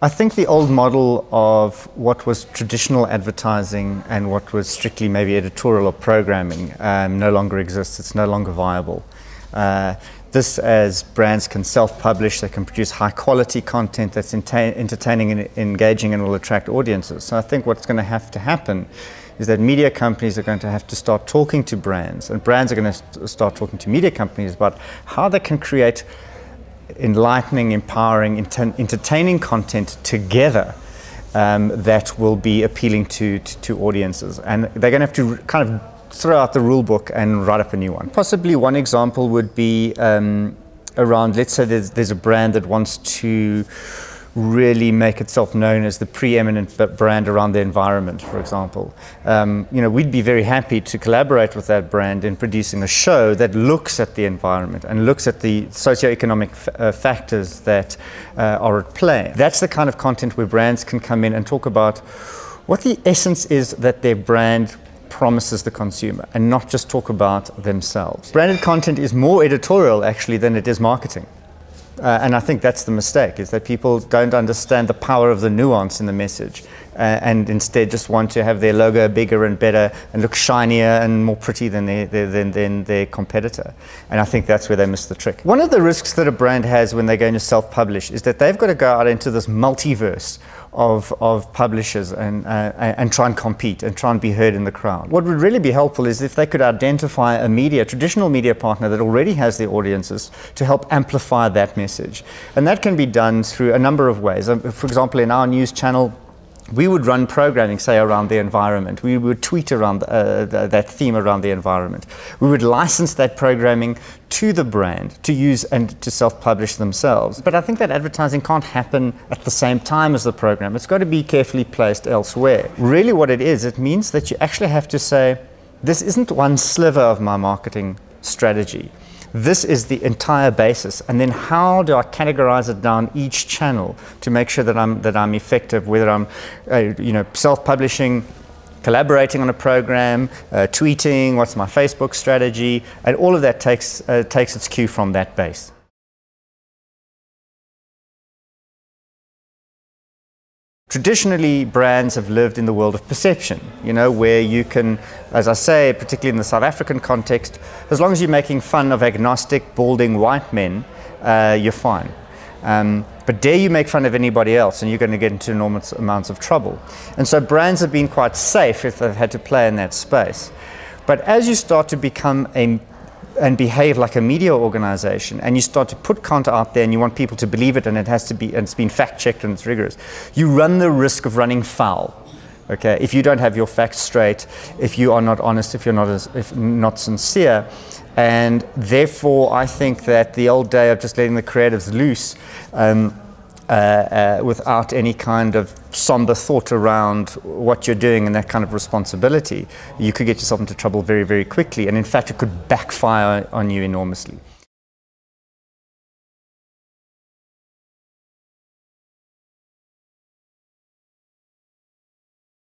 I think the old model of what was traditional advertising and what was strictly maybe editorial or programming no longer exists. It's no longer viable. This, as brands can self-publish, they can produce high-quality content that's entertaining and engaging and will attract audiences. So I think what's going to have to happen is that media companies are going to have to start talking to brands, and brands are going to start talking to media companies about how they can create enlightening, empowering, entertaining content together that will be appealing to audiences. And they're going to have to kind of throw out the rule book and write up a new one. Possibly one example would be around, let's say there's a brand that wants to really make itself known as the preeminent brand around the environment, for example. We'd be very happy to collaborate with that brand in producing a show that looks at the environment and looks at the socio-economic factors that are at play. That's the kind of content where brands can come in and talk about what the essence is that their brand promises the consumer, and not just talk about themselves. Branded content is more editorial actually than it is marketing. And I think that's the mistake, is that people don't understand the power of the nuance in the message and instead just want to have their logo bigger and better and look shinier and more pretty than their competitor. And I think that's where they miss the trick. One of the risks that a brand has when they're going to self-publish is that they've got to go out into this multiverse of publishers and try and compete and try and be heard in the crowd. What would really be helpful is if they could identify a traditional media partner that already has their audiences to help amplify that message. And that can be done through a number of ways. For example, in our news channel, we would run programming, say, around the environment. We would tweet around that theme around the environment. We would license that programming to the brand to use and to self-publish themselves. But I think that advertising can't happen at the same time as the program. It's got to be carefully placed elsewhere. Really what it is, it means that you actually have to say, this isn't one sliver of my marketing strategy. This is the entire basis, and then how do I categorize it down each channel to make sure that I'm effective, whether I'm self-publishing, collaborating on a program, tweeting, what's my Facebook strategy, and all of that takes its cue from that base. Traditionally, brands have lived in the world of perception, where you can, as I say, particularly in the South African context, as long as you're making fun of agnostic, balding white men, you're fine. But dare you make fun of anybody else and you're going to get into enormous amounts of trouble. And so brands have been quite safe if they've had to play in that space. But as you start to become and behave like a media organization, and you start to put content out there and you want people to believe it, and it has to be, and it's been fact-checked and it's rigorous, you run the risk of running foul. Okay, if you don't have your facts straight, if you are not honest, if you're not sincere. And therefore I think that the old day of just letting the creatives loose without any kind of somber thought around what you're doing and that kind of responsibility, you could get yourself into trouble very, very quickly, and in fact it could backfire on you enormously.